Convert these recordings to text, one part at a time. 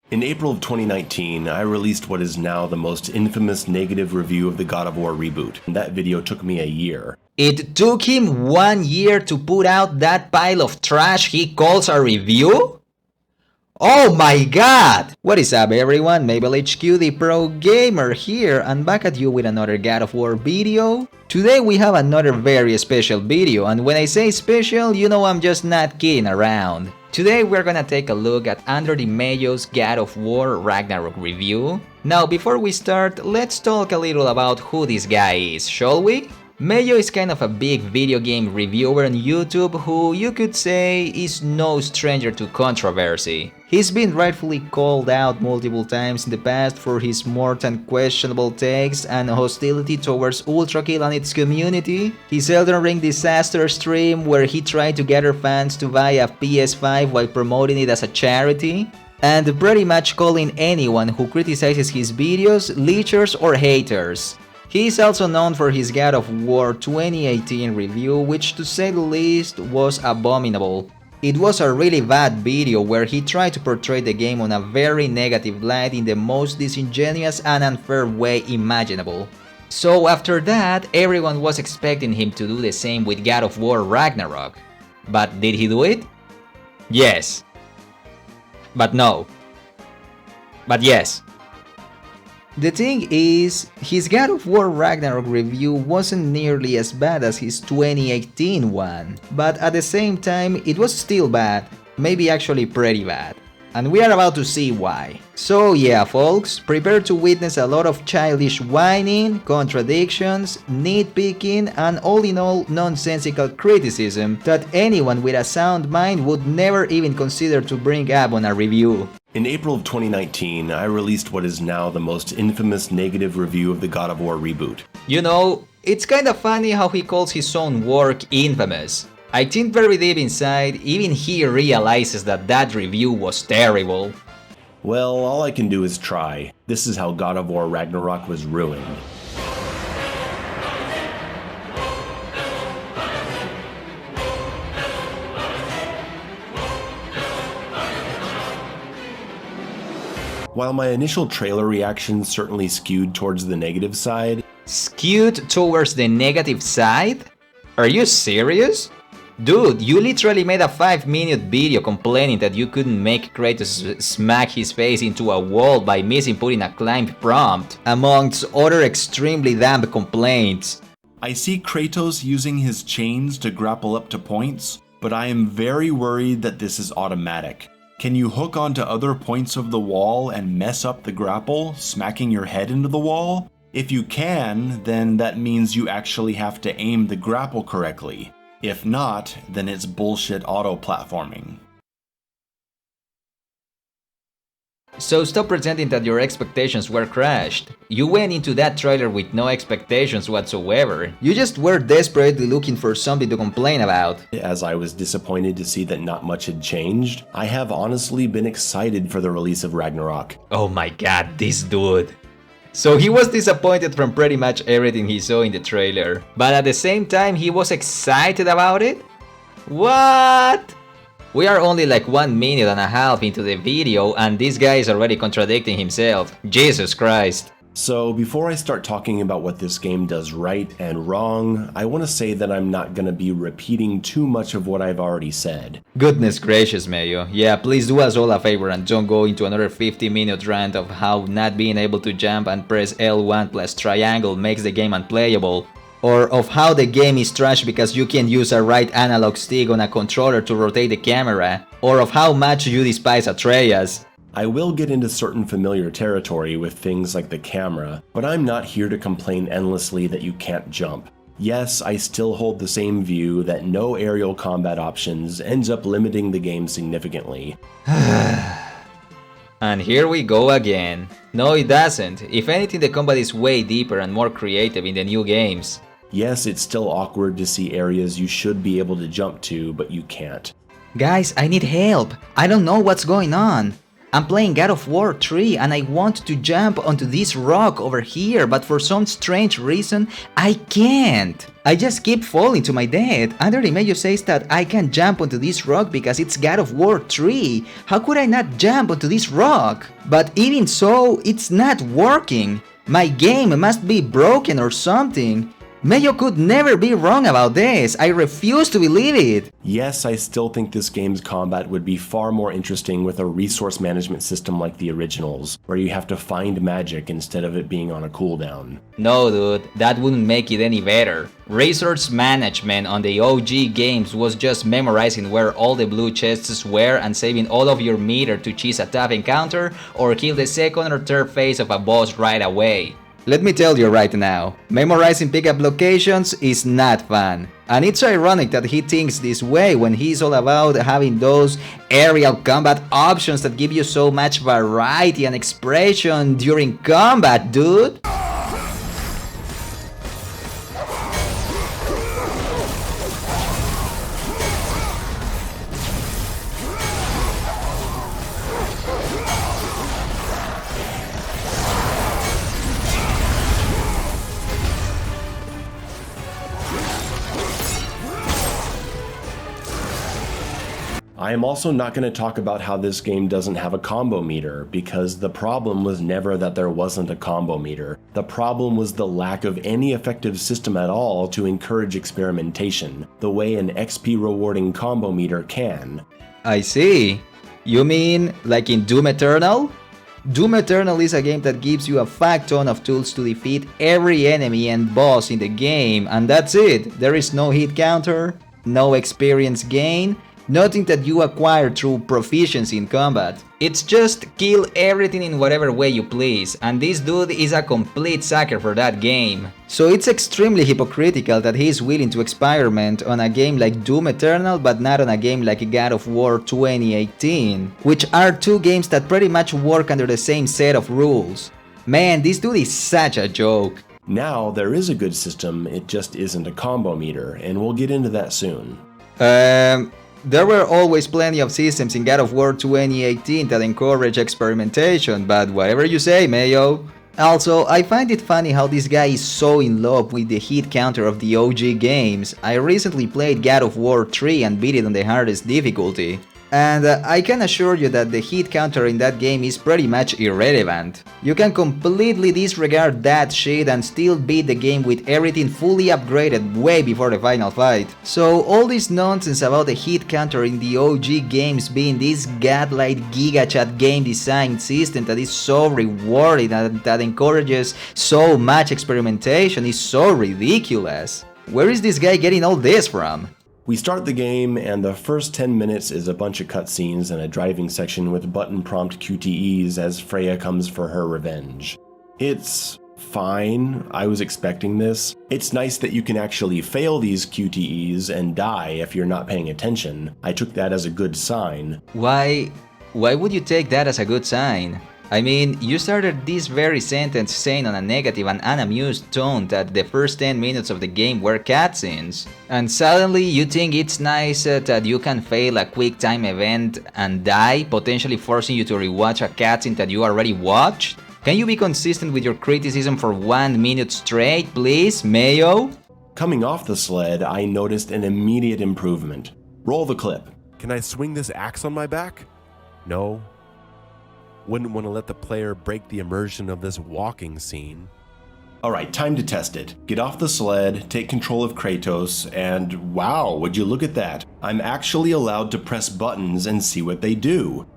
In April of 2019, I released what is now the most infamous negative review of the God of War reboot. That video took me a year. It took him 1 year to put out that pile of trash he calls a review? Oh my god! What is up everyone, Mabel HQ, the pro gamer here, and back at you with another God of War video. Today we have another very special video, and when I say special, you know I'm just not kidding around. Today we're gonna take a look at UnderTheMayo's God of War Ragnarok review. Now before we start, let's talk a little about who this guy is, shall we? Mayo is kind of a big video game reviewer on YouTube who you could say is no stranger to controversy. He's been rightfully called out multiple times in the past for his more than questionable takes and hostility towards Ultrakill and its community, his Elden Ring disaster stream where he tried to gather fans to buy a PS5 while promoting it as a charity, and pretty much calling anyone who criticizes his videos leechers or haters. He is also known for his God of War 2018 review, which to say the least was abominable. It was a really bad video where he tried to portray the game on a very negative light in the most disingenuous and unfair way imaginable. So after that, everyone was expecting him to do the same with God of War Ragnarok. But did he do it? Yes. But no. But yes. The thing is, his God of War Ragnarok review wasn't nearly as bad as his 2018 one, but at the same time it was still bad, maybe actually pretty bad. And we are about to see why. So yeah folks, prepare to witness a lot of childish whining, contradictions, nitpicking, and all in all nonsensical criticism that anyone with a sound mind would never even consider to bring up on a review. In April of 2019, I released what is now the most infamous negative review of the God of War reboot. You know, it's kinda funny how he calls his own work infamous. I think very deep inside, even he realizes that that review was terrible. Well, all I can do is try. This is how God of War Ragnarok was ruined. While my initial trailer reaction certainly skewed towards the negative side... Skewed towards the negative side? Are you serious? Dude, you literally made a 5-minute video complaining that you couldn't make Kratos smack his face into a wall by misinputting a climb prompt, amongst other extremely dumb complaints. I see Kratos using his chains to grapple up to points, but I am very worried that this is automatic. Can you hook onto other points of the wall and mess up the grapple, smacking your head into the wall? If you can, then that means you actually have to aim the grapple correctly. If not, then it's bullshit auto-platforming. So stop pretending that your expectations were crushed. You went into that trailer with no expectations whatsoever. You just were desperately looking for something to complain about. As I was disappointed to see that not much had changed, I have honestly been excited for the release of Ragnarok. Oh my god, this dude. So he was disappointed from pretty much everything he saw in the trailer, but at the same time he was excited about it? What? We are only like 1 minute and a half into the video and this guy is already contradicting himself. Jesus Christ. So before I start talking about what this game does right and wrong, I want to say that I'm not going to be repeating too much of what I've already said. Goodness gracious, Mayo. Yeah, please do us all a favor and don't go into another 50-minute rant of how not being able to jump and press L1 plus triangle makes the game unplayable. Or of how the game is trash because you can't use a right analog stick on a controller to rotate the camera. Or of how much you despise Atreus. I will get into certain familiar territory with things like the camera, but I'm not here to complain endlessly that you can't jump. Yes, I still hold the same view that no aerial combat options ends up limiting the game significantly. And here we go again. No, it doesn't. If anything, the combat is way deeper and more creative in the new games. Yes, it's still awkward to see areas you should be able to jump to, but you can't. Guys, I need help. I don't know what's going on. I'm playing God of War 3 and I want to jump onto this rock over here, but for some strange reason, I can't. I just keep falling to my death. UnderTheMayo's says that I can jump onto this rock because it's God of War 3. How could I not jump onto this rock? But even so, it's not working. My game must be broken or something. Mayo could never be wrong about this. I refuse to believe it. Yes, I still think this game's combat would be far more interesting with a resource management system like the originals, where you have to find magic instead of it being on a cooldown. No dude, that wouldn't make it any better. Resource management on the OG games was just memorizing where all the blue chests were and saving all of your meter to cheese a tough encounter or kill the second or third phase of a boss right away. Let me tell you right now, memorizing pickup locations is not fun. And it's ironic that he thinks this way when he's all about having those aerial combat options that give you so much variety and expression during combat, dude. I am also not going to talk about how this game doesn't have a combo meter, because the problem was never that there wasn't a combo meter. The problem was the lack of any effective system at all to encourage experimentation, the way an XP rewarding combo meter can. I see. You mean like in Doom Eternal? Doom Eternal is a game that gives you a fuck ton of tools to defeat every enemy and boss in the game, and that's it. There is no hit counter, no experience gain, nothing that you acquire through proficiency in combat. It's just kill everything in whatever way you please, and this dude is a complete sucker for that game. So it's extremely hypocritical that he is willing to experiment on a game like Doom Eternal but not on a game like God of War 2018, which are two games that pretty much work under the same set of rules. Man, this dude is such a joke. Now there is a good system, it just isn't a combo meter, and we'll get into that soon. There were always plenty of systems in God of War 2018 that encourage experimentation, but whatever you say, Mayo. Also, I find it funny how this guy is so in love with the hit counter of the OG games. I recently played God of War 3 and beat it on the hardest difficulty. And I can assure you that the hit counter in that game is pretty much irrelevant. You can completely disregard that shit and still beat the game with everything fully upgraded way before the final fight. So all this nonsense about the hit counter in the OG games being this godlike gigachat game design system that is so rewarding and that encourages so much experimentation is so ridiculous. Where is this guy getting all this from? We start the game, and the first 10 minutes is a bunch of cutscenes and a driving section with button prompt QTEs as Freya comes for her revenge. It's fine, I was expecting this. It's nice that you can actually fail these QTEs and die if you're not paying attention. I took that as a good sign. Why would you take that as a good sign? I mean, you started this very sentence saying on a negative and unamused tone that the first 10 minutes of the game were cutscenes. And suddenly you think it's nice that you can fail a quick time event and die, potentially forcing you to rewatch a cutscene that you already watched? Can you be consistent with your criticism for 1 minute straight, please, Mayo? Coming off the sled, I noticed an immediate improvement. Roll the clip. Can I swing this axe on my back? No. Wouldn't want to let the player break the immersion of this walking scene. Alright, time to test it. Get off the sled, take control of Kratos, and wow, would you look at that? I'm actually allowed to press buttons and see what they do.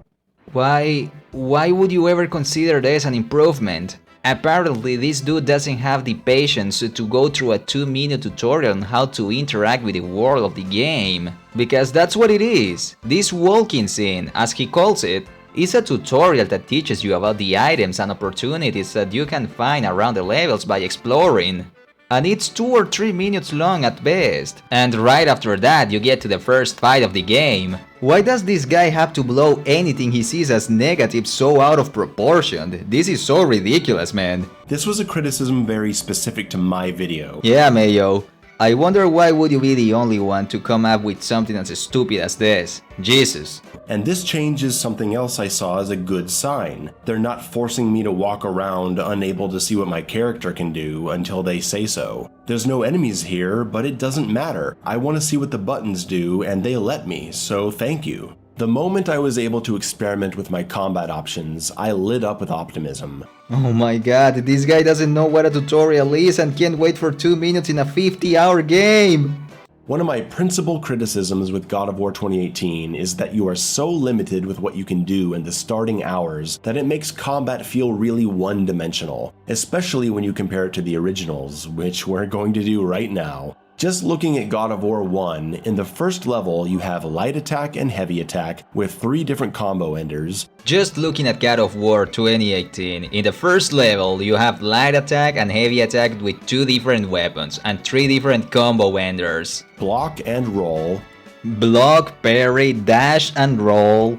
Why would you ever consider this an improvement? Apparently this dude doesn't have the patience to go through a 2-minute tutorial on how to interact with the world of the game. Because that's what it is. This walking scene, as he calls it, is a tutorial that teaches you about the items and opportunities that you can find around the levels by exploring. And it's 2 or 3 minutes long at best. And right after that you get to the first fight of the game. Why does this guy have to blow anything he sees as negative so out of proportion? This is so ridiculous, man. This was a criticism very specific to my video. Yeah, Mayo. I wonder why would you be the only one to come up with something as stupid as this? Jesus. And this change is something else I saw as a good sign. They're not forcing me to walk around unable to see what my character can do until they say so. There's no enemies here, but it doesn't matter. I want to see what the buttons do, and they let me, so thank you. The moment I was able to experiment with my combat options, I lit up with optimism. Oh my god, this guy doesn't know what a tutorial is and can't wait for 2 minutes in a 50-hour game! One of my principal criticisms with God of War 2018 is that you are so limited with what you can do in the starting hours that it makes combat feel really one-dimensional, especially when you compare it to the originals, which we're going to do right now. Just looking at God of War 1, in the first level you have light attack and heavy attack with 3 different combo enders. Just looking at God of War 2018, in the first level you have light attack and heavy attack with 2 different weapons and 3 different combo enders. Block and roll. Block, parry, dash and roll.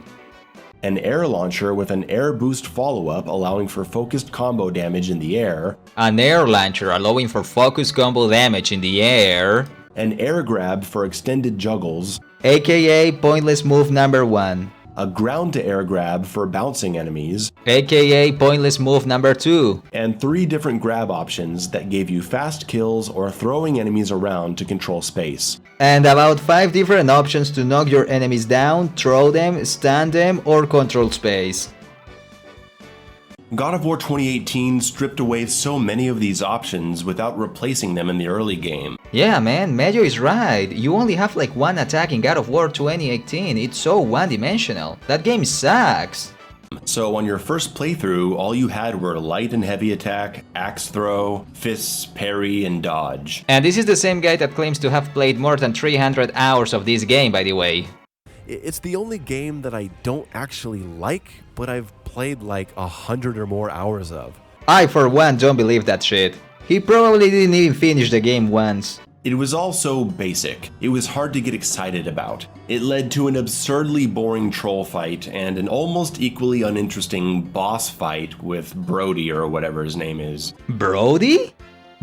An air launcher with an air boost follow-up allowing for focused combo damage in the air. An air launcher allowing for focused combo damage in the air. An air grab for extended juggles. AKA pointless move number 1. A ground-to-air grab for bouncing enemies. AKA pointless move number 2. And 3 different grab options that gave you fast kills or throwing enemies around to control space. And about 5 different options to knock your enemies down, throw them, stun them, or control space. God of War 2018 stripped away so many of these options without replacing them in the early game. Yeah man, Mayo is right. You only have like 1 attack in God of War 2018. It's so one-dimensional. That game sucks. So on your first playthrough, all you had were light and heavy attack, axe throw, fists, parry, and dodge. And this is the same guy that claims to have played more than 300 hours of this game, by the way. It's the only game that I don't actually like, but I've played like 100 or more hours of. I for one don't believe that shit. He probably didn't even finish the game once. It was all so basic. It was hard to get excited about. It led to an absurdly boring troll fight and an almost equally uninteresting boss fight with Brody or whatever his name is. Brody?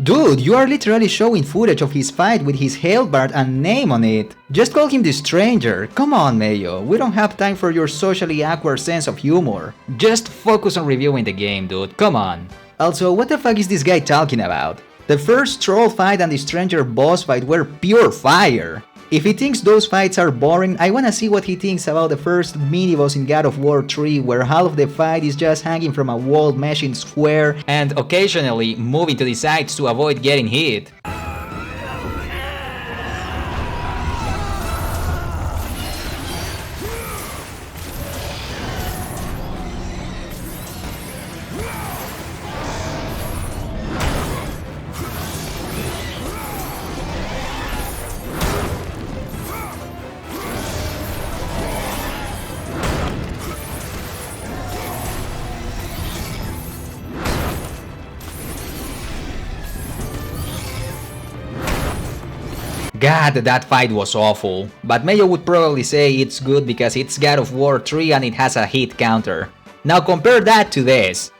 Dude, you are literally showing footage of his fight with his halberd and name on it. Just call him the stranger. Come on, Mayo. We don't have time for your socially awkward sense of humor. Just focus on reviewing the game, dude. Come on. Also, what the fuck is this guy talking about? The first troll fight and the stranger boss fight were pure fire. If he thinks those fights are boring, I wanna see what he thinks about the first mini-boss in God of War 3, where half of the fight is just hanging from a wall meshing square and occasionally moving to the sides to avoid getting hit. God, that fight was awful. But Mayo would probably say it's good because it's God of War 3 and it has a hit counter. Now compare that to this.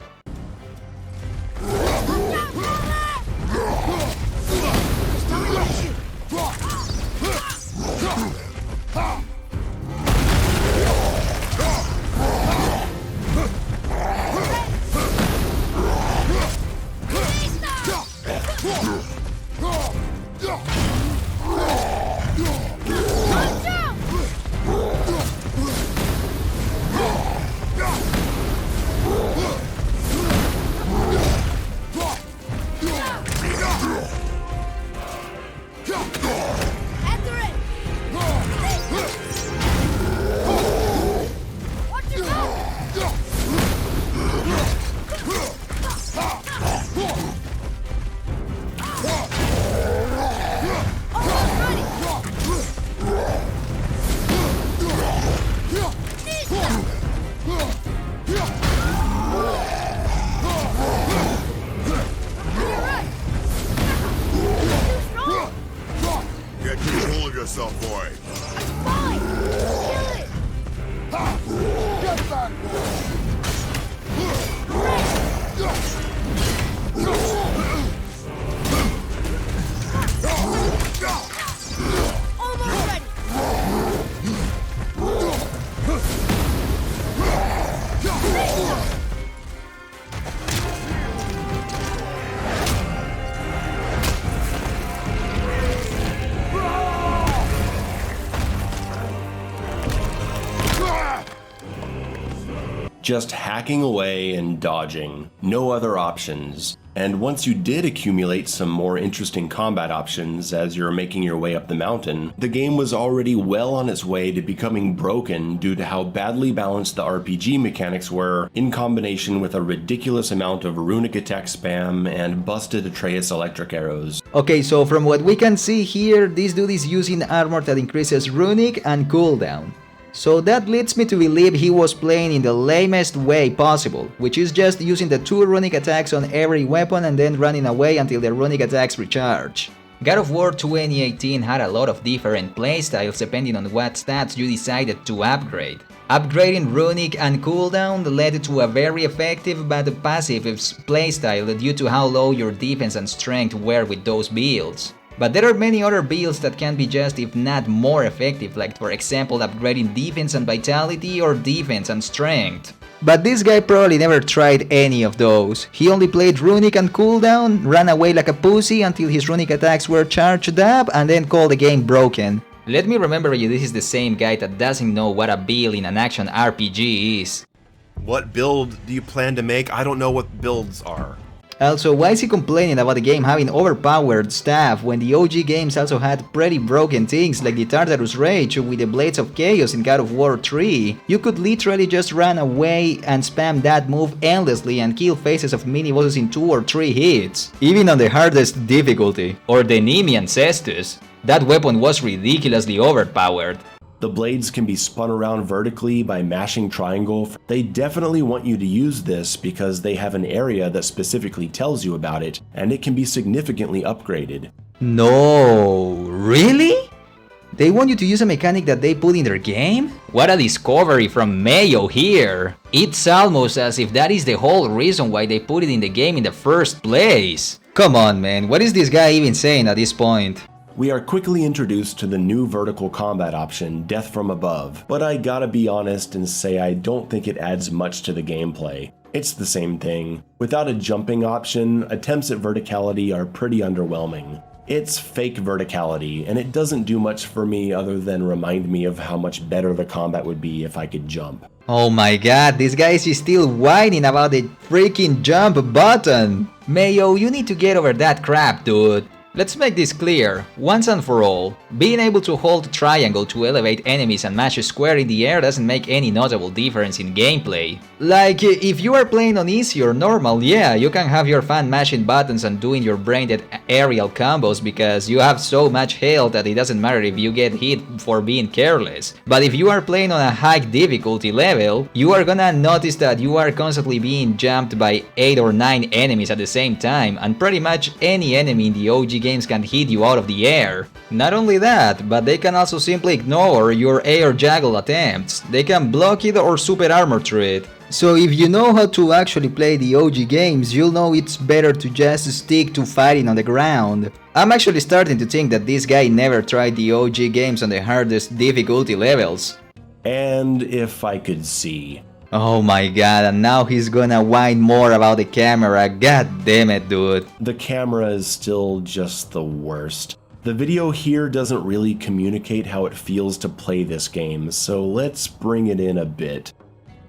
just hacking away and dodging. No other options. And once you did accumulate some more interesting combat options as you're making your way up the mountain, the game was already well on its way to becoming broken due to how badly balanced the RPG mechanics were, in combination with a ridiculous amount of runic attack spam and busted Atreus electric arrows. Okay, so from what we can see here, this dude is using armor that increases runic and cooldown. So that leads me to believe he was playing in the lamest way possible, which is just using the 2 runic attacks on every weapon and then running away until the runic attacks recharge. God of War 2018 had a lot of different playstyles depending on what stats you decided to upgrade. Upgrading runic and cooldown led to a very effective but passive playstyle due to how low your defense and strength were with those builds. But there are many other builds that can be just if not more effective, like for example upgrading defense and vitality or defense and strength. But this guy probably never tried any of those. He only played runic and cooldown, ran away like a pussy until his runic attacks were charged up, and then called the game broken. Let me remember you, this is the same guy that doesn't know what a build in an action RPG is. What build do you plan to make? I don't know what builds are. Also, why is he complaining about the game having overpowered stuff when the OG games also had pretty broken things like the Tartarus Rage with the Blades of Chaos in God of War 3? You could literally just run away and spam that move endlessly and kill faces of mini-bosses in 2 or 3 hits, even on the hardest difficulty. Or the Nemean Cestus. That weapon was ridiculously overpowered. The blades can be spun around vertically by mashing triangle. They definitely want you to use this because they have an area that specifically tells you about it, and it can be significantly upgraded. No, really? They want you to use a mechanic that they put in their game? What a discovery from Mayo here! It's almost as if that is the whole reason why they put it in the game in the first place. Come on, man, what is this guy even saying at this point? We are quickly introduced to the new vertical combat option, Death from Above, but I gotta be honest and say I don't think it adds much to the gameplay. It's the same thing. Without a jumping option, attempts at verticality are pretty underwhelming. It's fake verticality, and it doesn't do much for me other than remind me of how much better the combat would be if I could jump. Oh my god, this guy is still whining about the freaking jump button! Mayo, you need to get over that crap, dude. Let's make this clear, once and for all. Being able to hold triangle to elevate enemies and mash square in the air doesn't make any notable difference in gameplay. Like, if you are playing on easy or normal, yeah, you can have your fun mashing buttons and doing your brain-dead aerial combos because you have so much health that it doesn't matter if you get hit for being careless. But if you are playing on a high difficulty level, you are gonna notice that you are constantly being jumped by 8 or 9 enemies at the same time, and pretty much any enemy in the OG games can hit you out of the air. Not only that, but they can also simply ignore your air juggle attempts. They can block it or super armor through it. So if you know how to actually play the OG games, you'll know it's better to just stick to fighting on the ground. I'm actually starting to think that this guy never tried the OG games on the hardest difficulty levels. And if I could see. Oh my god, and now he's gonna whine more about the camera, god damn it, dude. The camera is still just the worst. The video here doesn't really communicate how it feels to play this game, so let's bring it in a bit.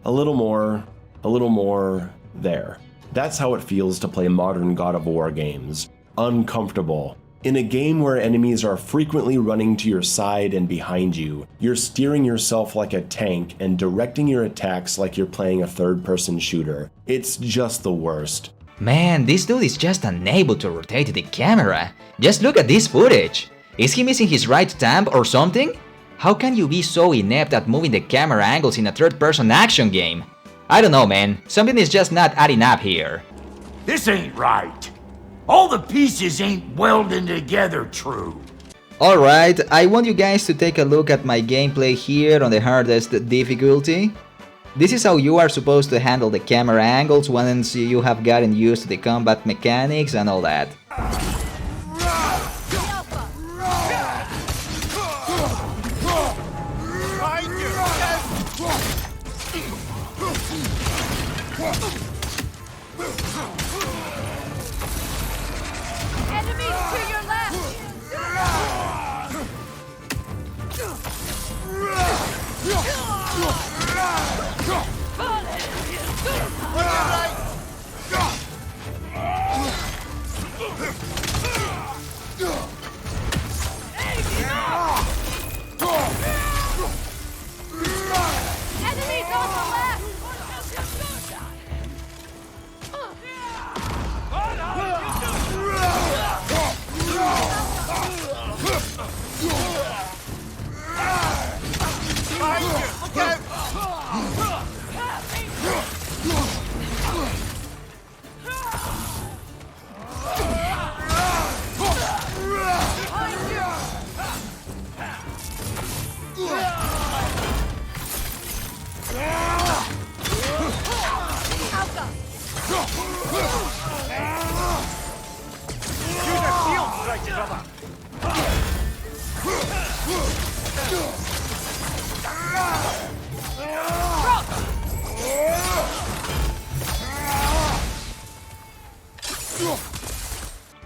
A little more, there. That's how it feels to play modern God of War games. Uncomfortable. In a game where enemies are frequently running to your side and behind you, you're steering yourself like a tank and directing your attacks like you're playing a third-person shooter. It's just the worst. Man, this dude is just unable to rotate the camera. Just look at this footage. Is he missing his right thumb or something? How can you be so inept at moving the camera angles in a third-person action game? I don't know, man. Something is just not adding up here. This ain't right. All the pieces ain't welding together true. Alright, I want you guys to take a look at my gameplay here on the hardest difficulty. This is how you are supposed to handle the camera angles once you have gotten used to the combat mechanics and all that. Enemies to your left! Enemies on the left!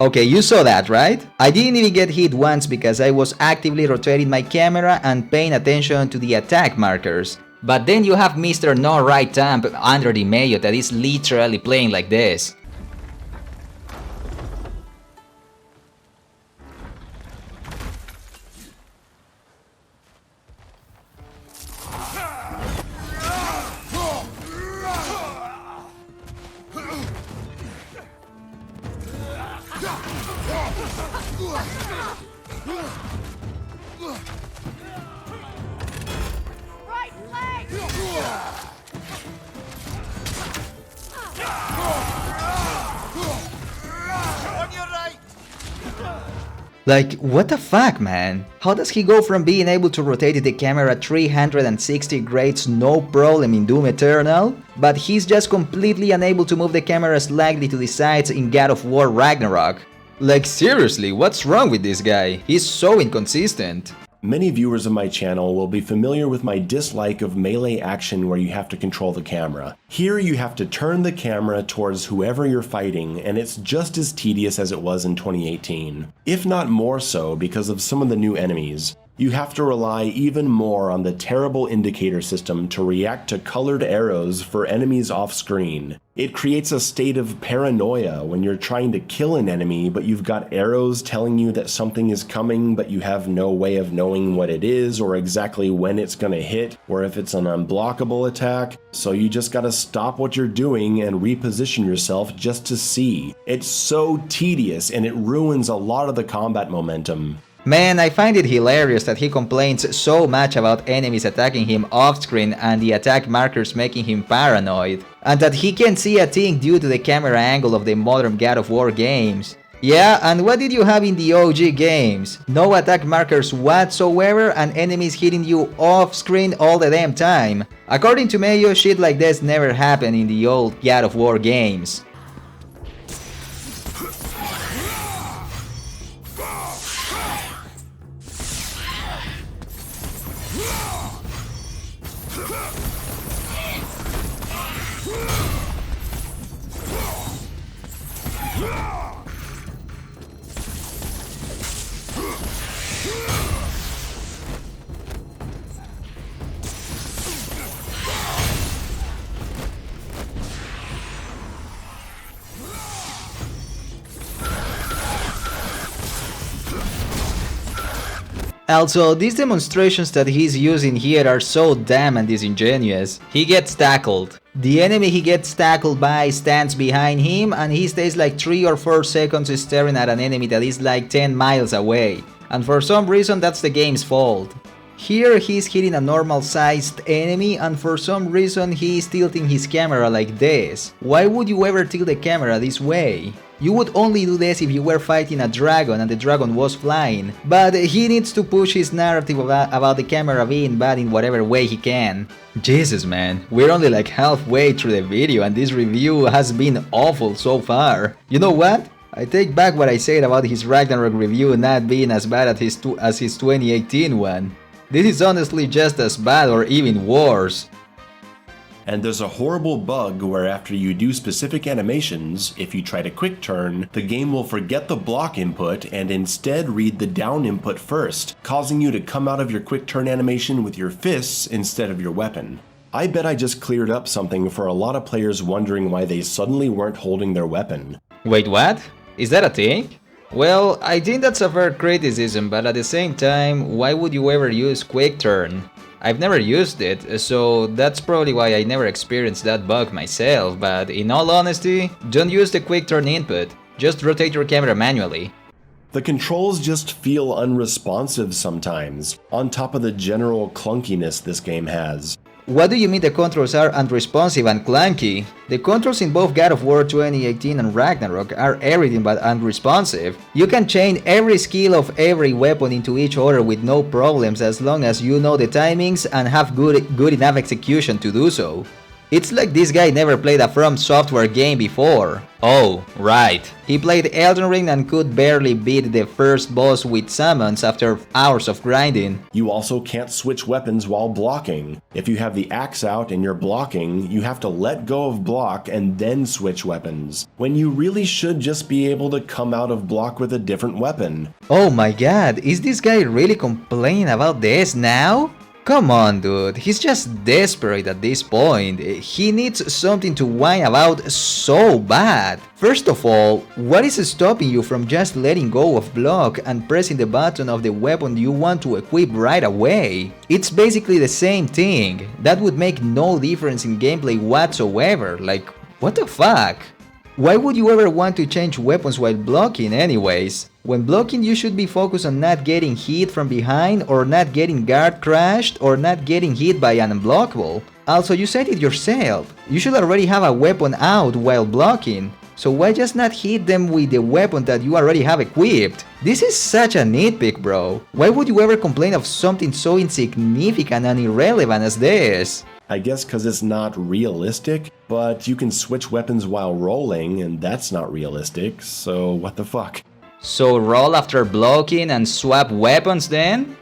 Okay, you saw that, right? I didn't even get hit once because I was actively rotating my camera and paying attention to the attack markers. But then you have Mr. No Right Thumb UnderTheMayo's that is literally playing like this. Right leg! Like, what the fuck, man? How does he go from being able to rotate the camera 360 degrees no problem in Doom Eternal, but he's just completely unable to move the camera slightly to the sides in God of War Ragnarok? Like, seriously, what's wrong with this guy? He's so inconsistent. Many viewers of my channel will be familiar with my dislike of melee action where you have to control the camera. Here you have to turn the camera towards whoever you're fighting, and it's just as tedious as it was in 2018. If not more so because of some of the new enemies. You have to rely even more on the terrible indicator system to react to colored arrows for enemies off screen. It creates a state of paranoia when you're trying to kill an enemy but you've got arrows telling you that something is coming but you have no way of knowing what it is or exactly when it's gonna hit or if it's an unblockable attack, so you just gotta stop what you're doing and reposition yourself just to see. It's so tedious and it ruins a lot of the combat momentum. Man, I find it hilarious that he complains so much about enemies attacking him off-screen and the attack markers making him paranoid, and that he can't see a thing due to the camera angle of the modern God of War games. Yeah, and what did you have in the OG games? No attack markers whatsoever and enemies hitting you off-screen all the damn time. According to Mayo, shit like this never happened in the old God of War games. Also, these demonstrations that he's using here are so damn and disingenuous. He gets tackled. The enemy he gets tackled by stands behind him and he stays like 3 or 4 seconds staring at an enemy that is like 10 miles away. And for some reason that's the game's fault. Here he's hitting a normal sized enemy and for some reason he is tilting his camera like this. Why would you ever tilt the camera this way? You would only do this if you were fighting a dragon and the dragon was flying, but he needs to push his narrative about the camera being bad in whatever way he can. Jesus man, we're only like halfway through the video and this review has been awful so far. You know what? I take back what I said about his Ragnarok review not being as bad as his 2018 one. This is honestly just as bad or even worse. And there's a horrible bug where after you do specific animations, if you try to quick turn, the game will forget the block input and instead read the down input first, causing you to come out of your quick turn animation with your fists instead of your weapon. I bet I just cleared up something for a lot of players wondering why they suddenly weren't holding their weapon. Wait, what? Is that a thing? Well, I think that's a fair criticism, but at the same time, why would you ever use Quick Turn? I've never used it, so that's probably why I never experienced that bug myself, but in all honesty, don't use the Quick Turn input, just rotate your camera manually. The controls just feel unresponsive sometimes, on top of the general clunkiness this game has. What do you mean the controls are unresponsive and clunky? The controls in both God of War 2018 and Ragnarok are everything but unresponsive. You can chain every skill of every weapon into each other with no problems as long as you know the timings and have good enough execution to do so. It's like this guy never played a From Software game before. Oh, right. He played Elden Ring and could barely beat the first boss with summons after hours of grinding. You also can't switch weapons while blocking. If you have the axe out and you're blocking, you have to let go of block and then switch weapons, when you really should just be able to come out of block with a different weapon. Oh my god, is this guy really complaining about this now? Come on, dude, he's just desperate at this point. He needs something to whine about so bad. First of all, what is stopping you from just letting go of block and pressing the button of the weapon you want to equip right away? It's basically the same thing. That would make no difference in gameplay whatsoever. Like, what the fuck? Why would you ever want to change weapons while blocking anyways? When blocking, you should be focused on not getting hit from behind or not getting guard crashed or not getting hit by an unblockable. Also, you said it yourself. You should already have a weapon out while blocking. So why just not hit them with the weapon that you already have equipped? This is such a nitpick, bro. Why would you ever complain of something so insignificant and irrelevant as this? I guess because it's not realistic, but you can switch weapons while rolling, and that's not realistic, so what the fuck? So roll after blocking and swap weapons then?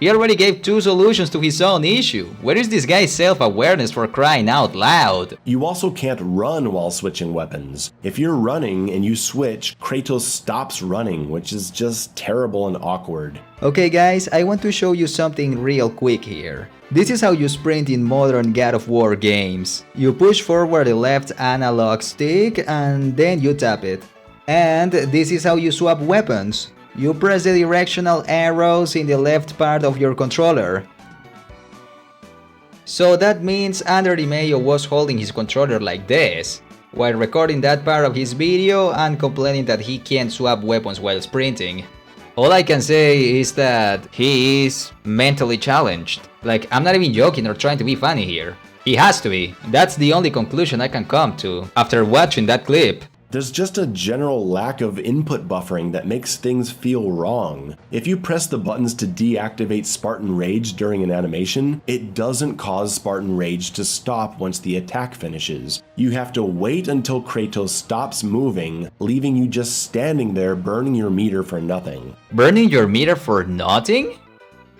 He already gave 2 solutions to his own issue. Where is this guy's self-awareness for crying out loud? You also can't run while switching weapons. If you're running and you switch, Kratos stops running, which is just terrible and awkward. Okay guys, I want to show you something real quick here. This is how you sprint in modern God of War games. You push forward the left analog stick and then you tap it. And this is how you swap weapons. You press the directional arrows in the left part of your controller. So that means UnderTheMayo was holding his controller like this, while recording that part of his video and complaining that he can't swap weapons while sprinting. All I can say is that he is mentally challenged. Like, I'm not even joking or trying to be funny here. He has to be. That's the only conclusion I can come to after watching that clip. There's just a general lack of input buffering that makes things feel wrong. If you press the buttons to deactivate Spartan Rage during an animation, it doesn't cause Spartan Rage to stop once the attack finishes. You have to wait until Kratos stops moving, leaving you just standing there burning your meter for nothing. Burning your meter for nothing?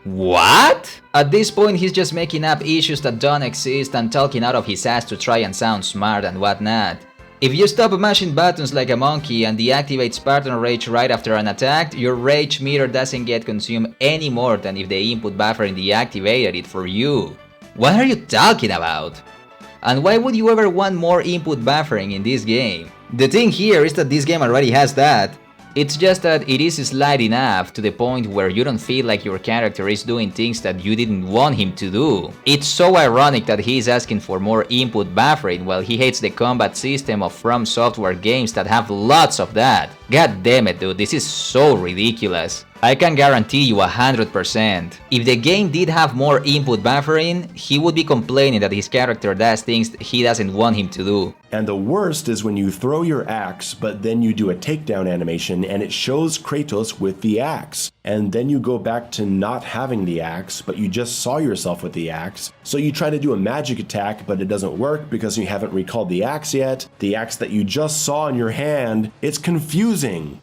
What? At this point he's just making up issues that don't exist and talking out of his ass to try and sound smart and whatnot. If you stop mashing buttons like a monkey and deactivate Spartan Rage right after an attack, your rage meter doesn't get consumed any more than if the input buffering deactivated it for you. What are you talking about? And why would you ever want more input buffering in this game? The thing here is that this game already has that. It's just that it is slight enough to the point where you don't feel like your character is doing things that you didn't want him to do. It's so ironic that he is asking for more input buffering while he hates the combat system of From Software games that have lots of that. God damn it, dude, this is so ridiculous. I can guarantee you 100%. If the game did have more input buffering, he would be complaining that his character does things he doesn't want him to do. And the worst is when you throw your axe, but then you do a takedown animation and it shows Kratos with the axe. And then you go back to not having the axe, but you just saw yourself with the axe. So you try to do a magic attack, but it doesn't work because you haven't recalled the axe yet. The axe that you just saw in your hand, it's confusing.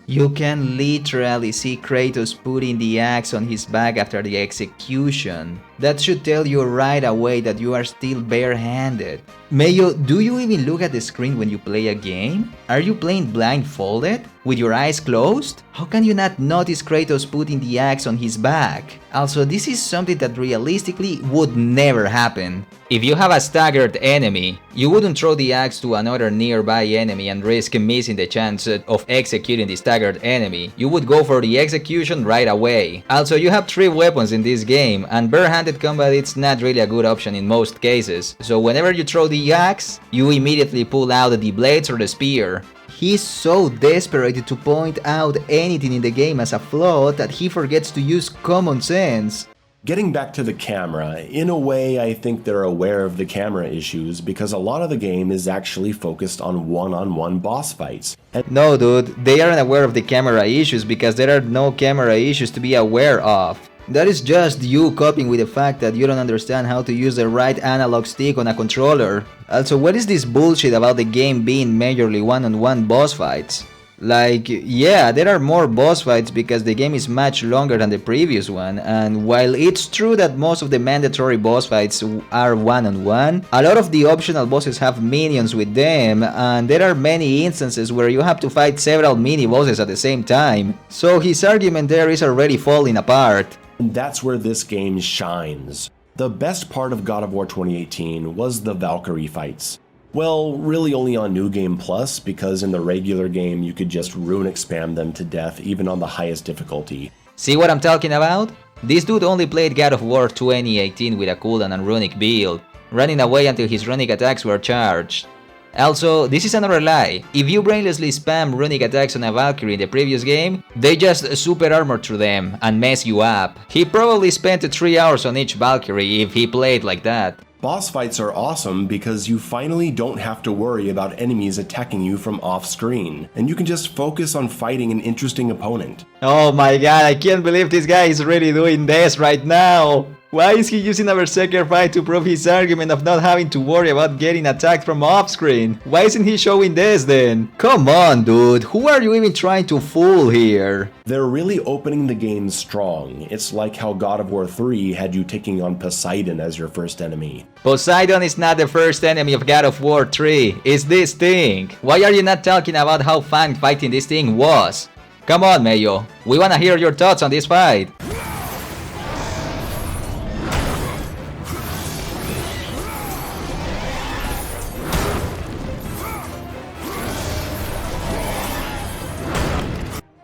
You can literally see Kratos putting the axe on his back after the execution. That should tell you right away that you are still barehanded. Mayo, do you even look at the screen when you play a game? Are you playing blindfolded? With your eyes closed? How can you not notice Kratos putting the axe on his back? Also, this is something that realistically would never happen. If you have a staggered enemy, you wouldn't throw the axe to another nearby enemy and risk missing the chance of executing the staggered enemy. You would go for the execution right away. Also, you have 3 weapons in this game, and barehanded combat it's not really a good option in most cases. So whenever you throw the axe, you immediately pull out the blades or the spear. He's so desperate to point out anything in the game as a flaw that he forgets to use common sense. Getting back to the camera, in a way I think they're aware of the camera issues because a lot of the game is actually focused on one-on-one boss fights. No dude, they aren't aware of the camera issues because there are no camera issues to be aware of. That is just you coping with the fact that you don't understand how to use the right analog stick on a controller. Also, what is this bullshit about the game being majorly one-on-one boss fights? Like, yeah, there are more boss fights because the game is much longer than the previous one, and while it's true that most of the mandatory boss fights are one-on-one, a lot of the optional bosses have minions with them, and there are many instances where you have to fight several mini-bosses at the same time, so his argument there is already falling apart. And that's where this game shines. The best part of God of War 2018 was the Valkyrie fights. Well, really only on New Game Plus, because in the regular game you could just runic spam them to death even on the highest difficulty. See what I'm talking about? This dude only played God of War 2018 with a cooldown and runic build, running away until his runic attacks were charged. Also, this is another lie. If you brainlessly spam runic attacks on a Valkyrie in the previous game, they just super armor through them and mess you up. He probably spent 3 hours on each Valkyrie if he played like that. Boss fights are awesome because you finally don't have to worry about enemies attacking you from off-screen, and you can just focus on fighting an interesting opponent. Oh my god, I can't believe this guy is really doing this right now! Why is he using a Berserker fight to prove his argument of not having to worry about getting attacked from off-screen? Why isn't he showing this then? Come on dude, who are you even trying to fool here? They're really opening the game strong. It's like how God of War 3 had you taking on Poseidon as your first enemy. Poseidon is not the first enemy of God of War 3, it's this thing. Why are you not talking about how fun fighting this thing was? Come on Mayo, we wanna hear your thoughts on this fight.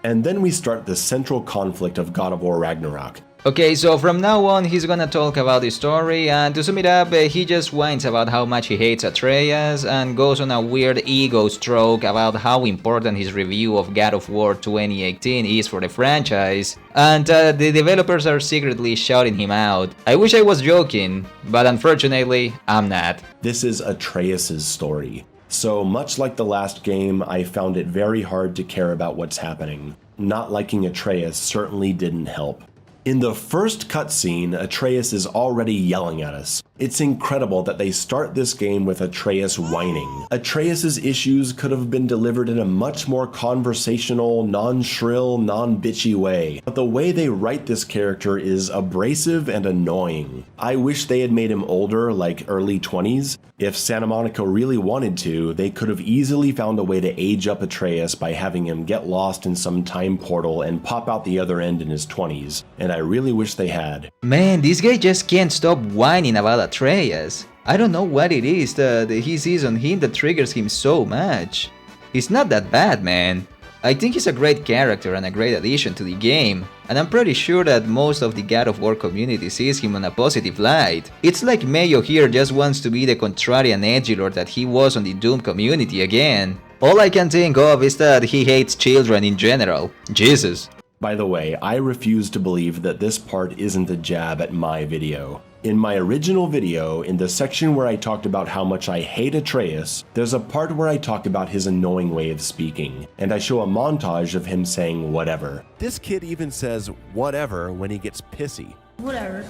And then we start the central conflict of God of War Ragnarok. Okay, so from now on he's gonna talk about the story, and to sum it up, he just whines about how much he hates Atreus and goes on a weird ego stroke about how important his review of God of War 2018 is for the franchise, and the developers are secretly shouting him out. I wish I was joking, but unfortunately, I'm not. This is Atreus' story. So much like the last game, I found it very hard to care about what's happening. Not liking Atreus certainly didn't help. In the first cutscene, Atreus is already yelling at us. It's incredible that they start this game with Atreus whining. Atreus' issues could have been delivered in a much more conversational, non-shrill, non-bitchy way, but the way they write this character is abrasive and annoying. I wish they had made him older, like early 20s. If Santa Monica really wanted to, they could have easily found a way to age up Atreus by having him get lost in some time portal and pop out the other end in his 20s, and I really wish they had. Man, this guy just can't stop whining about Atreus. I don't know what it is that he sees on him that triggers him so much. He's not that bad, man. I think he's a great character and a great addition to the game, and I'm pretty sure that most of the God of War community sees him in a positive light. It's like Mayo here just wants to be the contrarian edgelord that he was on the Doom community again. All I can think of is that he hates children in general. Jesus. By the way, I refuse to believe that this part isn't a jab at my video. In my original video, in the section where I talked about how much I hate Atreus, there's a part where I talk about his annoying way of speaking, and I show a montage of him saying whatever. This kid even says whatever when he gets pissy. Whatever.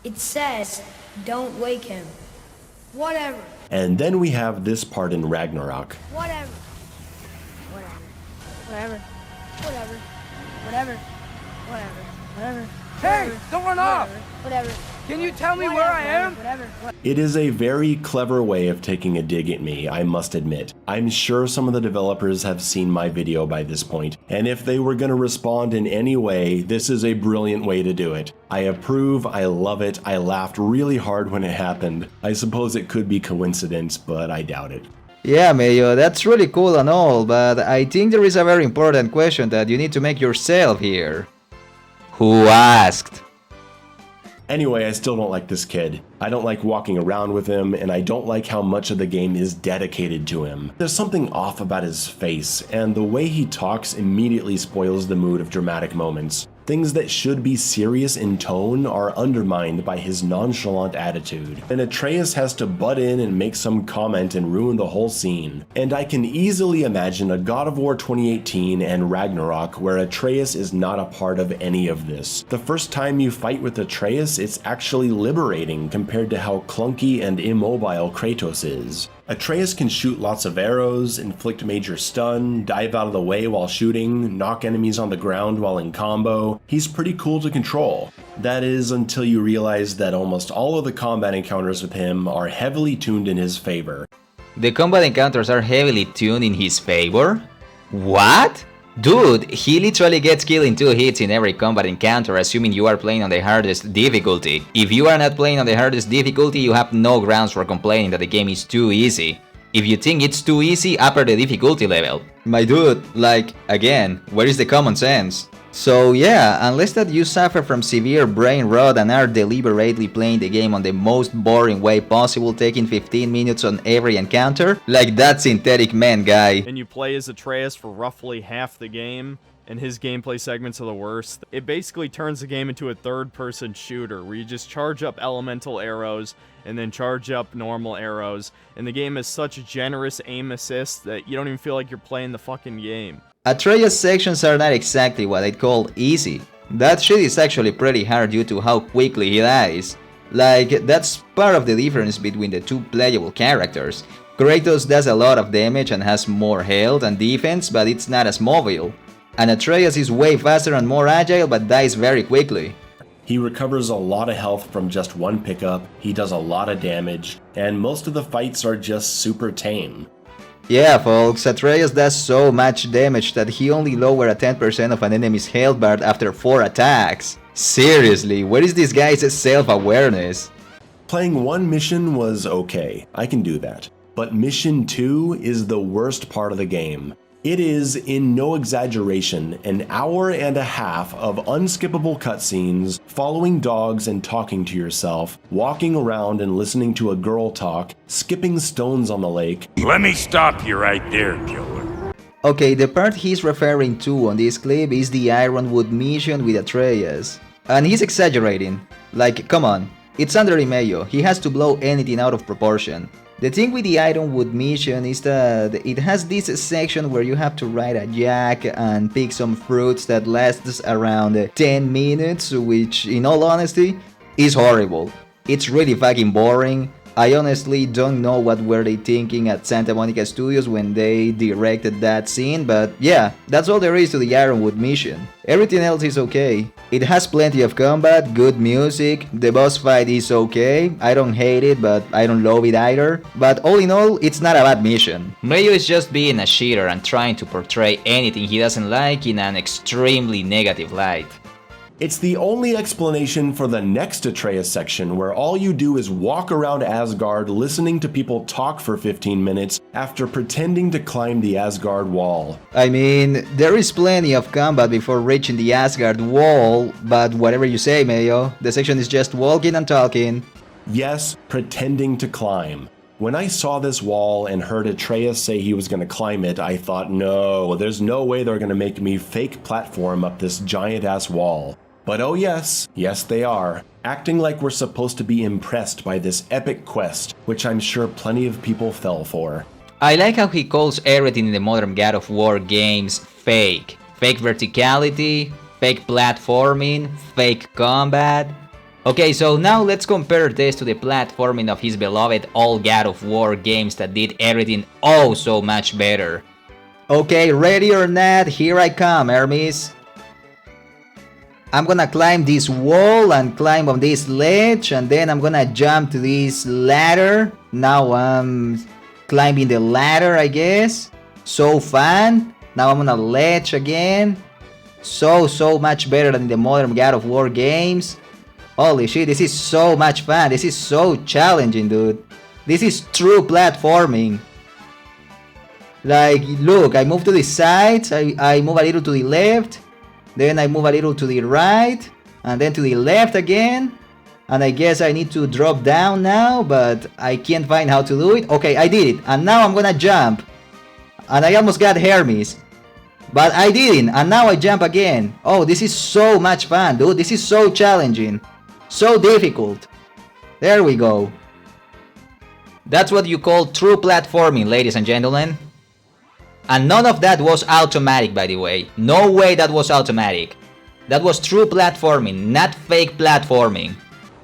It says, don't wake him. Whatever. And then we have this part in Ragnarok. Whatever. Hey, don't run off! Whatever. Can you tell me where I am? Whatever. It is a very clever way of taking a dig at me, I must admit. I'm sure some of the developers have seen my video by this point, and if they were going to respond in any way, this is a brilliant way to do it. I approve, I love it, I laughed really hard when it happened. I suppose it could be coincidence, but I doubt it. Yeah, Mayo, that's really cool and all, but I think there is a very important question that you need to make yourself here. Who asked? Anyway, I still don't like this kid. I don't like walking around with him, and I don't like how much of the game is dedicated to him. There's something off about his face, and the way he talks immediately spoils the mood of dramatic moments. Things that should be serious in tone are undermined by his nonchalant attitude, and Atreus has to butt in and make some comment and ruin the whole scene. And I can easily imagine a God of War 2018 and Ragnarok where Atreus is not a part of any of this. The first time you fight with Atreus, it's actually liberating compared to how clunky and immobile Kratos is. Atreus can shoot lots of arrows, inflict major stun, dive out of the way while shooting, knock enemies on the ground while in combo. He's pretty cool to control. That is, until you realize that almost all of the combat encounters with him are heavily tuned in his favor. The combat encounters are heavily tuned in his favor? What? Dude, he literally gets killed in 2 hits in every combat encounter, assuming you are playing on the hardest difficulty. If you are not playing on the hardest difficulty, you have no grounds for complaining that the game is too easy. If you think it's too easy, upper the difficulty level. My dude, like, again, where is the common sense? So yeah, unless that you suffer from severe brain rot and are deliberately playing the game on the most boring way possible, taking 15 minutes on every encounter, like that synthetic man guy. And you play as Atreus for roughly half the game, and his gameplay segments are the worst. It basically turns the game into a third-person shooter, where you just charge up elemental arrows, and then charge up normal arrows, and the game has such generous aim assist that you don't even feel like you're playing the fucking game. Atreus sections are not exactly what I'd call easy. That shit is actually pretty hard due to how quickly he dies. Like, that's part of the difference between the 2 playable characters. Kratos does a lot of damage and has more health and defense, but it's not as mobile. And Atreus is way faster and more agile, but dies very quickly. He recovers a lot of health from just one pickup, he does a lot of damage, and most of the fights are just super tame. Yeah, folks, Atreus does so much damage that he only lowered a 10% of an enemy's health bar after 4 attacks. Seriously, where is this guy's self-awareness? Playing one mission was okay, I can do that. But mission 2 is the worst part of the game. It is, in no exaggeration, an hour and a half of unskippable cutscenes, following dogs and talking to yourself, walking around and listening to a girl talk, skipping stones on the lake. Let me stop you right there, killer. Okay, the part he's referring to on this clip is the Ironwood mission with Atreus. And he's exaggerating. Like, come on, it's UnderTheMayo, he has to blow anything out of proportion. The thing with the Ironwood mission is that it has this section where you have to ride a yak and pick some fruits that lasts around 10 minutes, which, in all honesty, is horrible. It's really fucking boring. I honestly don't know what were they thinking at Santa Monica Studios when they directed that scene, but yeah, that's all there is to the Ironwood mission. Everything else is okay. It has plenty of combat, good music, the boss fight is okay, I don't hate it, but I don't love it either. But all in all, it's not a bad mission. Mayo is just being a cheater and trying to portray anything he doesn't like in an extremely negative light. It's the only explanation for the next Atreus section, where all you do is walk around Asgard listening to people talk for 15 minutes after pretending to climb the Asgard wall. I mean, there is plenty of combat before reaching the Asgard wall, but whatever you say, Mayo, the section is just walking and talking. Yes, pretending to climb. When I saw this wall and heard Atreus say he was going to climb it, I thought, no, there's no way they're going to make me fake platform up this giant-ass wall. But oh yes, yes they are, acting like we're supposed to be impressed by this epic quest, which I'm sure plenty of people fell for. I like how he calls everything in the modern God of War games fake. Fake verticality, fake platforming, fake combat. Okay, so now let's compare this to the platforming of his beloved old God of War games that did everything oh so much better. Okay, ready or not, here I come, Hermes. I'm gonna climb this wall and climb on this ledge, and then I'm gonna jump to this ladder. Now I'm climbing the ladder, I guess. So fun. Now I'm on a ledge again. So much better than the modern God of War games. Holy shit, this is so much fun. This is so challenging, dude. This is true platforming. Like, look, I move to the sides, I move a little to the left, then I move a little to the right, and then to the left again. And I guess I need to drop down now, but I can't find how to do it. Okay, I did it, and now I'm gonna jump. And I almost got Hermes. But I didn't, and now I jump again. Oh, this is so much fun, dude. This is so challenging. So difficult. There we go. That's what you call true platforming, ladies and gentlemen. And none of that was automatic, by the way. No way that was automatic. That was true platforming, not fake platforming.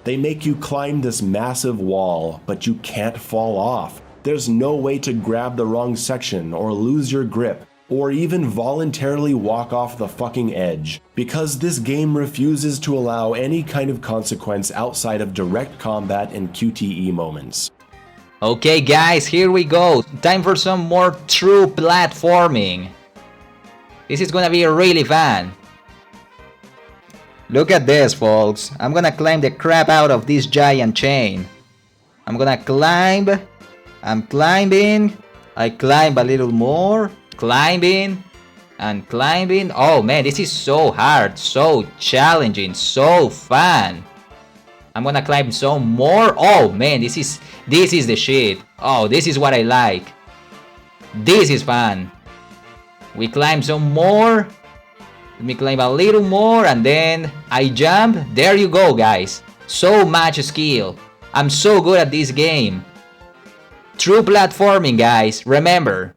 They make you climb this massive wall, but you can't fall off. There's no way to grab the wrong section or lose your grip, or even voluntarily walk off the fucking edge, because this game refuses to allow any kind of consequence outside of direct combat and QTE moments. Okay guys, here we go. Time for some more true platforming. This is gonna be really fun. Look at this, folks. I'm gonna climb the crap out of this giant chain. I'm gonna climb. I'm climbing. I climb a little more. Climbing. And climbing. Oh man, this is so hard. So challenging. So fun. I'm gonna climb some more. Oh man, this is the shit. Oh, this is what I like. This is fun. We climb some more. Let me climb a little more and then I jump. There you go, guys. So much skill. I'm so good at this game. True platforming, guys. Remember.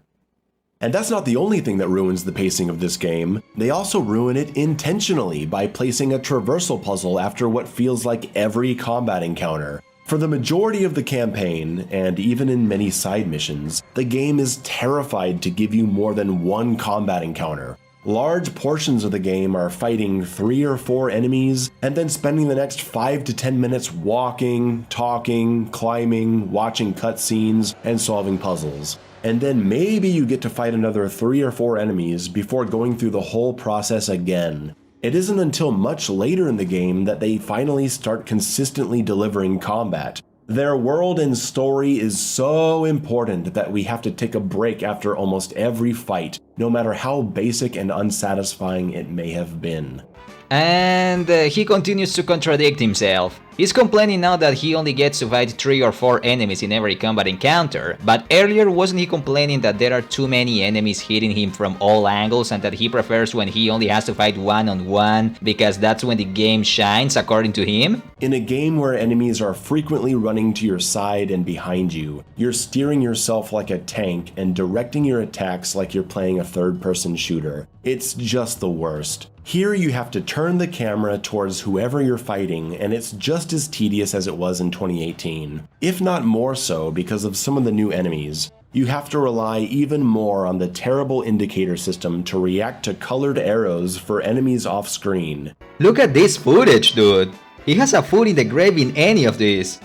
And that's not the only thing that ruins the pacing of this game. They also ruin it intentionally by placing a traversal puzzle after what feels like every combat encounter. For the majority of the campaign, and even in many side missions, the game is terrified to give you more than one combat encounter. Large portions of the game are fighting 3 or 4 enemies, and then spending the next 5 to 10 minutes walking, talking, climbing, watching cutscenes, and solving puzzles. And then maybe you get to fight another 3 or 4 enemies before going through the whole process again. It isn't until much later in the game that they finally start consistently delivering combat. Their world and story is so important that we have to take a break after almost every fight, no matter how basic and unsatisfying it may have been. And he continues to contradict himself. He's complaining now that he only gets to fight 3 or 4 enemies in every combat encounter, but earlier wasn't he complaining that there are too many enemies hitting him from all angles and that he prefers when he only has to fight one-on-one because that's when the game shines according to him? In a game where enemies are frequently running to your side and behind you, you're steering yourself like a tank and directing your attacks like you're playing a third-person shooter. It's just the worst. Here you have to turn the camera towards whoever you're fighting, and it's just as tedious as it was in 2018. If not more so because of some of the new enemies. You have to rely even more on the terrible indicator system to react to colored arrows for enemies off screen. Look at this footage, dude. He has a foot in the grave in any of this.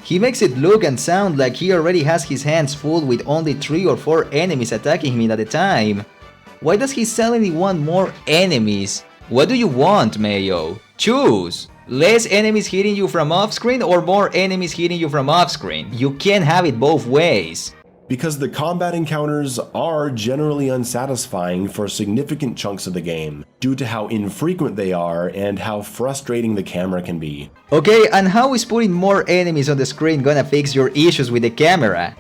He makes it look and sound like he already has his hands full with only 3 or 4 enemies attacking him at a time. Why does he suddenly want more enemies? What do you want, Mayo? Choose! Less enemies hitting you from off-screen or more enemies hitting you from off-screen? You can't have it both ways. Because the combat encounters are generally unsatisfying for significant chunks of the game, due to how infrequent they are and how frustrating the camera can be. Okay, and how is putting more enemies on the screen gonna fix your issues with the camera?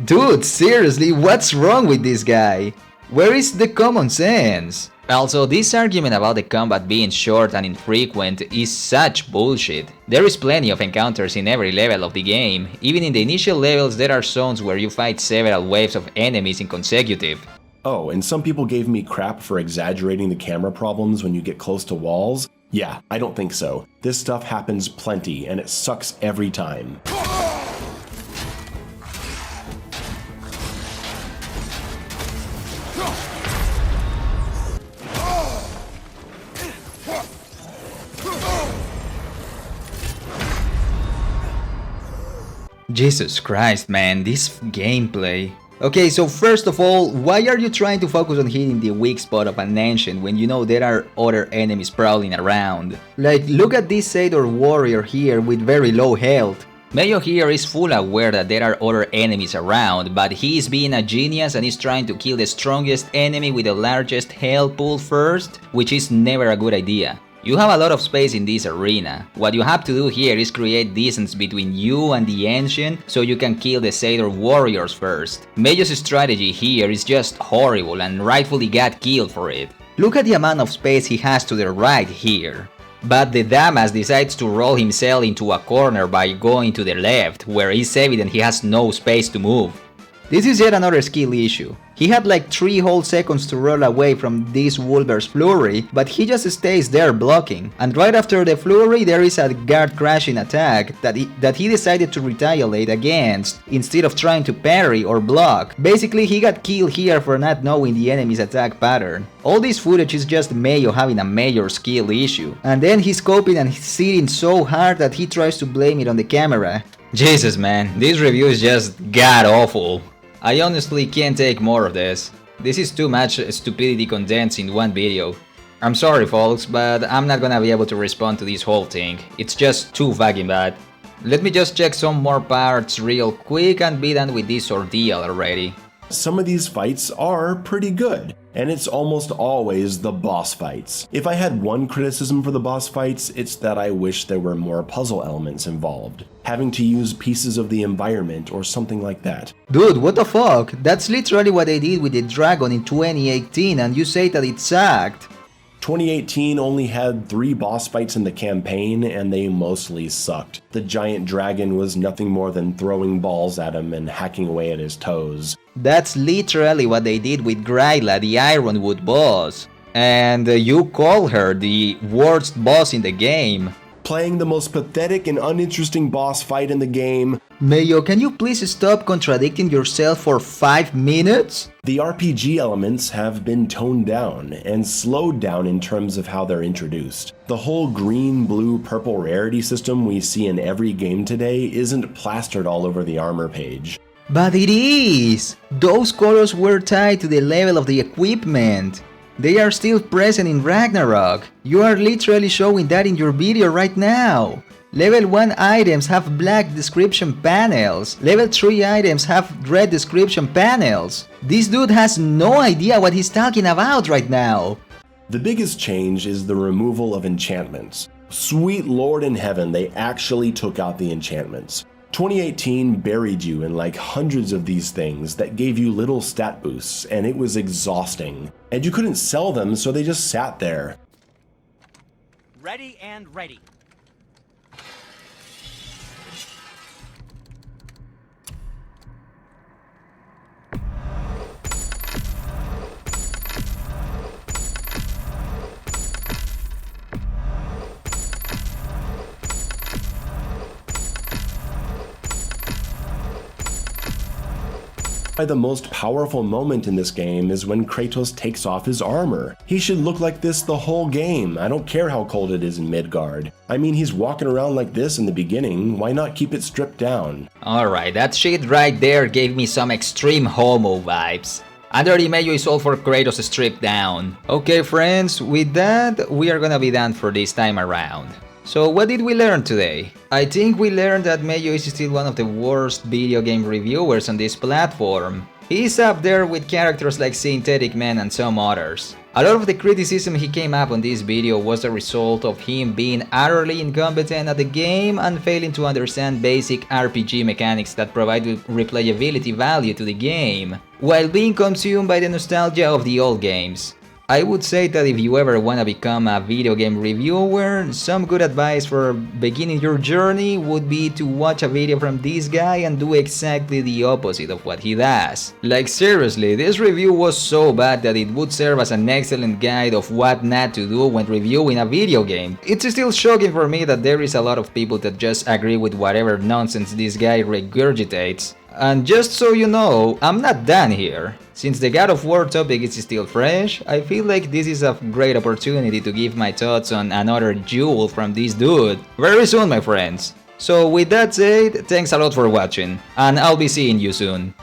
Dude, seriously, what's wrong with this guy? Where is the common sense? Also, this argument about the combat being short and infrequent is such bullshit. There is plenty of encounters in every level of the game. Even in the initial levels there are zones where you fight several waves of enemies in consecutive. Oh, and some people gave me crap for exaggerating the camera problems when you get close to walls. Yeah, I don't think so. This stuff happens plenty and it sucks every time. Jesus Christ, man, this gameplay. Okay, so first of all, why are you trying to focus on hitting the weak spot of an ancient when you know there are other enemies prowling around? Like, look at this Satyr warrior here with very low health. Mayo here is full aware that there are other enemies around, but he is being a genius and is trying to kill the strongest enemy with the largest health pool first, which is never a good idea. You have a lot of space in this arena. What you have to do here is create distance between you and the ancient so you can kill the Satyr warriors first. Mayo's strategy here is just horrible and rightfully got killed for it. Look at the amount of space he has to the right here. But the Damas decides to roll himself into a corner by going to the left, where it's evident he has no space to move. This is yet another skill issue. He had like 3 whole seconds to roll away from this Wolver's flurry, but he just stays there blocking. And right after the flurry there is a guard crashing attack that he decided to retaliate against instead of trying to parry or block. Basically he got killed here for not knowing the enemy's attack pattern. All this footage is just Mayo having a major skill issue. And then he's coping and he's sitting so hard that he tries to blame it on the camera. Jesus man, this review is just god awful. I honestly can't take more of this. This is too much stupidity condensed in one video. I'm sorry folks, but I'm not gonna be able to respond to this whole thing. It's just too fucking bad. Let me just check some more parts real quick and be done with this ordeal already. Some of these fights are pretty good, and it's almost always the boss fights. If I had one criticism for the boss fights, it's that I wish there were more puzzle elements involved. Having to use pieces of the environment or something like that. Dude, what the fuck? That's literally what they did with the dragon in 2018 and you say that it sucked. 2018 only had 3 boss fights in the campaign and they mostly sucked. The giant dragon was nothing more than throwing balls at him and hacking away at his toes. That's literally what they did with Gryla, the Ironwood boss. And you call her the worst boss in the game. Playing the most pathetic and uninteresting boss fight in the game. Mayo, can you please stop contradicting yourself for 5 minutes? The RPG elements have been toned down and slowed down in terms of how they're introduced. The whole green, blue, purple rarity system we see in every game today isn't plastered all over the armor page. But it is! Those colors were tied to the level of the equipment. They are still present in Ragnarok. You are literally showing that in your video right now. Level 1 items have black description panels. Level 3 items have red description panels. This dude has no idea what he's talking about right now. The biggest change is the removal of enchantments. Sweet Lord in heaven, they actually took out the enchantments. 2018 buried you in like hundreds of these things that gave you little stat boosts, and it was exhausting. And you couldn't sell them, so they just sat there. Ready and ready. The most powerful moment in this game is when Kratos takes off his armor. He should look like this the whole game. I don't care how cold it is in Midgard. I mean, he's walking around like this in the beginning, why not keep it stripped down? Alright, that shit right there gave me some extreme homo vibes. UnderTheMayo's is all for Kratos stripped down. Okay friends, with that, we are gonna be done for this time around. So what did we learn today? I think we learned that Mayo is still one of the worst video game reviewers on this platform. He's up there with characters like Synthetic Man and some others. A lot of the criticism he came up on this video was the result of him being utterly incompetent at the game and failing to understand basic RPG mechanics that provide replayability value to the game, while being consumed by the nostalgia of the old games. I would say that if you ever wanna become a video game reviewer, some good advice for beginning your journey would be to watch a video from this guy and do exactly the opposite of what he does. Like seriously, this review was so bad that it would serve as an excellent guide of what not to do when reviewing a video game. It's still shocking for me that there is a lot of people that just agree with whatever nonsense this guy regurgitates. And just so you know, I'm not done here. Since the God of War topic is still fresh, I feel like this is a great opportunity to give my thoughts on another jewel from this dude. Very soon, my friends. So with that said, thanks a lot for watching, and I'll be seeing you soon.